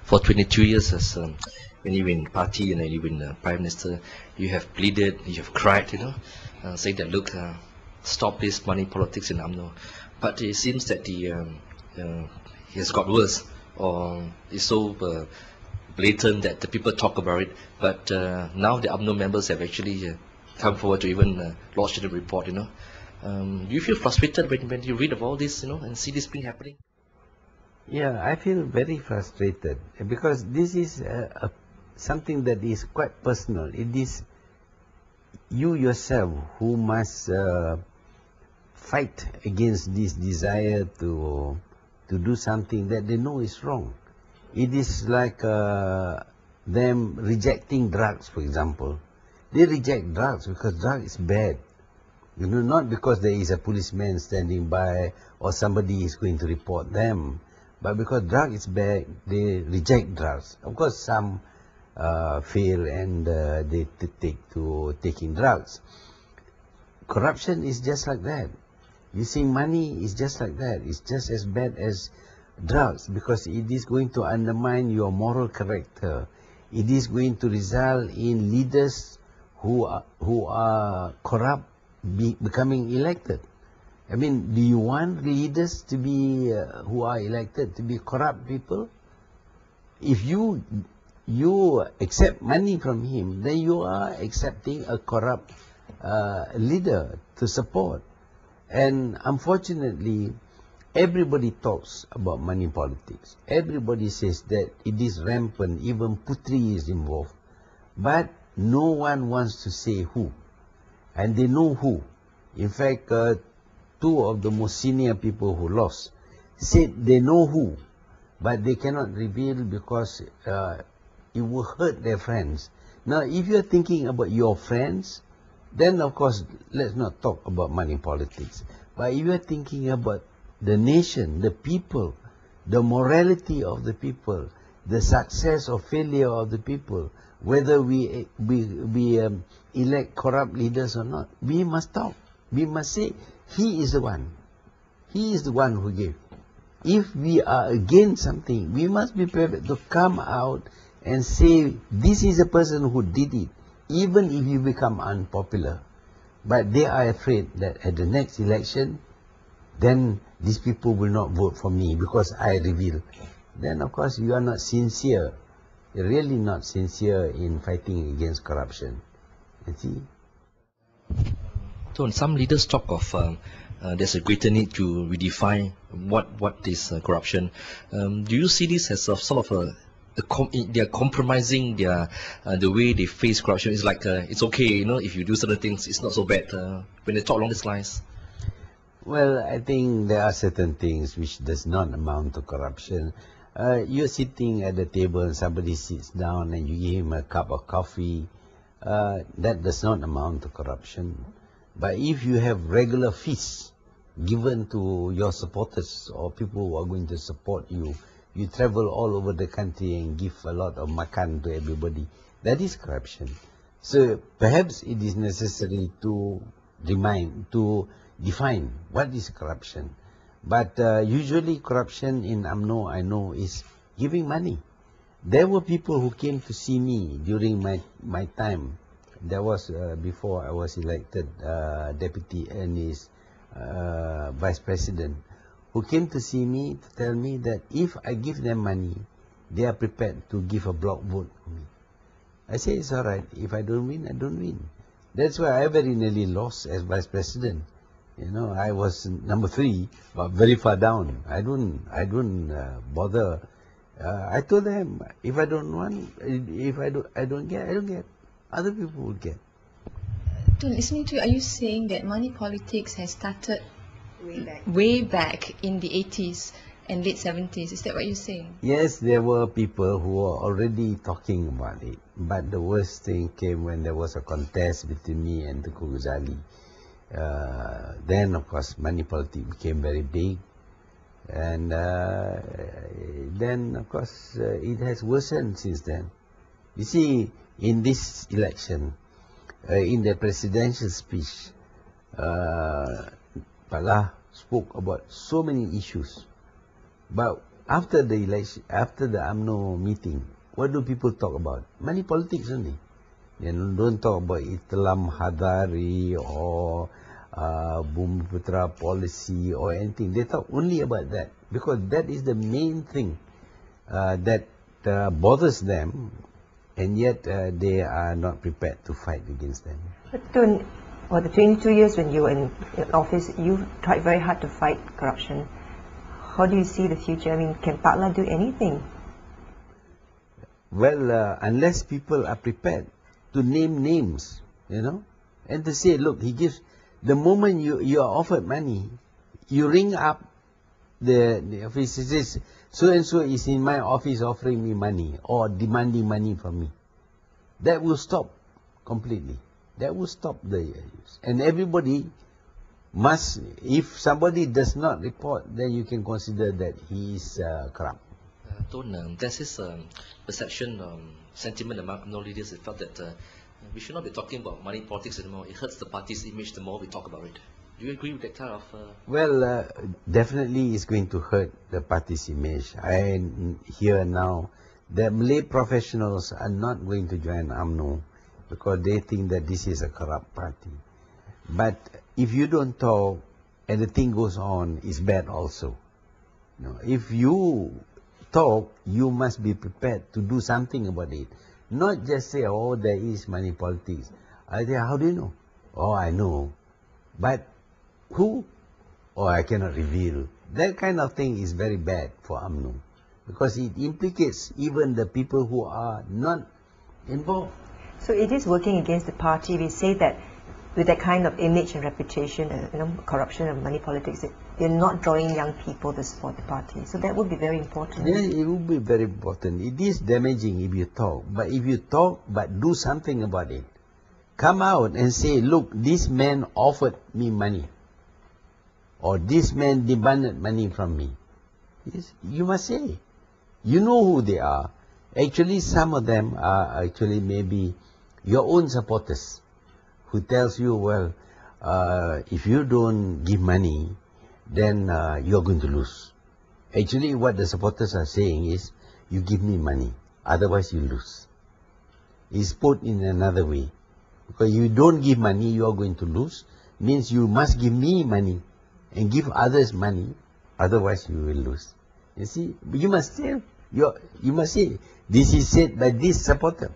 for 22 years as when you were in party and you were in Prime Minister, you have pleaded, you have cried, saying that look, stop this money politics in UMNO. But it seems that it has got worse, or it's so blatant that the people talk about it. But now the UMNO members have actually come forward to even lodge the report. Do you feel frustrated when you read of all this, and see this thing happening? Yeah, I feel very frustrated because this is something that is quite personal. It is you yourself who must fight against this desire to do something that they know is wrong. It is like them rejecting drugs, for example. They reject drugs because drug is bad. Not because there is a policeman standing by or somebody is going to report them, but because drug is bad, they reject drugs. Of course, some fail and they take to taking drugs. Corruption is just like that. Using money is just like that. It's just as bad as drugs because it is going to undermine your moral character. It is going to result in leaders who are corrupt becoming elected. I mean, do you want leaders to be who are elected to be corrupt people? If you accept money from him, then you are accepting a corrupt leader to support. And unfortunately, everybody talks about money politics. Everybody says that it is rampant, even Putri is involved. But no one wants to say who. And they know who. In fact, two of the most senior people who lost said they know who, but they cannot reveal because it will hurt their friends. Now, if you're thinking about your friends, then of course, let's not talk about money politics. But if you're thinking about the nation, the people, the morality of the people, the success or failure of the people, whether we elect corrupt leaders or not, we must talk. We must say, he is the one. He is the one who gave. If we are against something, we must be prepared to come out and say, this is the person who did it, even if you become unpopular. But they are afraid that at the next election, then these people will not vote for me because I reveal. Then of course you are not sincere. You're really not sincere in fighting against corruption. You see? So some leaders talk of there's a greater need to redefine what is corruption. Do you see this as a sort of they are compromising the way they face corruption? It's like it's okay, if you do certain things, it's not so bad. When they talk along these lines. Well, I think there are certain things which does not amount to corruption. You're sitting at the table and somebody sits down and you give him a cup of coffee. That does not amount to corruption. But if you have regular feasts given to your supporters or people who are going to support you, you travel all over the country and give a lot of makan to everybody, that is corruption. So perhaps it is necessary to define what is corruption. But usually corruption in UMNO, I know, is giving money. There were people who came to see me during my time. That was before I was elected deputy and his vice president, who came to see me to tell me that if I give them money, they are prepared to give a block vote for me. I say it's all right. If I don't win, I don't win. That's why I very nearly lost as vice president. I was number 3, but very far down. I don't bother. I told them, if I don't want, if I don't get. Other people will get. To listening to you, are you saying that money politics has started way back in the 80s and late 70s? Is that what you're saying? Yes, there were people who were already talking about it. But the worst thing came when there was a contest between me and Tuku Ghazali. Then, of course, money politics became very big. And then, of course, it has worsened since then. You see, in this election, in the presidential speech, Pala spoke about so many issues. But After the election, after the UMNO meeting, what do people talk about? Money politics only. Don't talk about Islam Hadari or Bumiputra policy or anything. They talk only about that because that is the main thing that bothers them, and yet they are not prepared to fight against them. But the 22 years when you were in office, you tried very hard to fight corruption. How do you see the future? I mean, can Patla do anything? Well, unless people are prepared to name names, and to say, look, he gives, the moment you are offered money, you ring up the office, it says, so and so is in my office offering me money or demanding money from me. That will stop completely. That will stop the use. And everybody must, if somebody does not report, then you can consider that he is corrupt. There's this perception, sentiment among UMNO leaders that felt that we should not be talking about money politics anymore. It hurts the party's image the more we talk about it. Do you agree with that kind of... Well, definitely it's going to hurt the party's image. I hear now that Malay professionals are not going to join UMNO because they think that this is a corrupt party. But if you don't talk and the thing goes on, it's bad also. If you talk, you must be prepared to do something about it. Not just say, oh, there is money politics. I say, how do you know? Oh, I know. But who? Oh, I cannot reveal. That kind of thing is very bad for UMNO because it implicates even the people who are not involved. So it is working against the party. We say that with that kind of image and reputation, corruption and money politics, they're not drawing young people to support the party. So that would be very important. Yeah, it would be very important. It is damaging if you talk. But if you talk but do something about it, come out and say, look, this man offered me money. Or this man demanded money from me. Yes, you must say. You know who they are. Actually, some of them are actually maybe your own supporters who tells you, well, if you don't give money, then you're going to lose. Actually, what the supporters are saying is, you give me money, otherwise you lose. It's put in another way. Because you don't give money, you are going to lose. Means you must give me money and give others money, otherwise you will lose. You see, you must say, this is said by this supporter.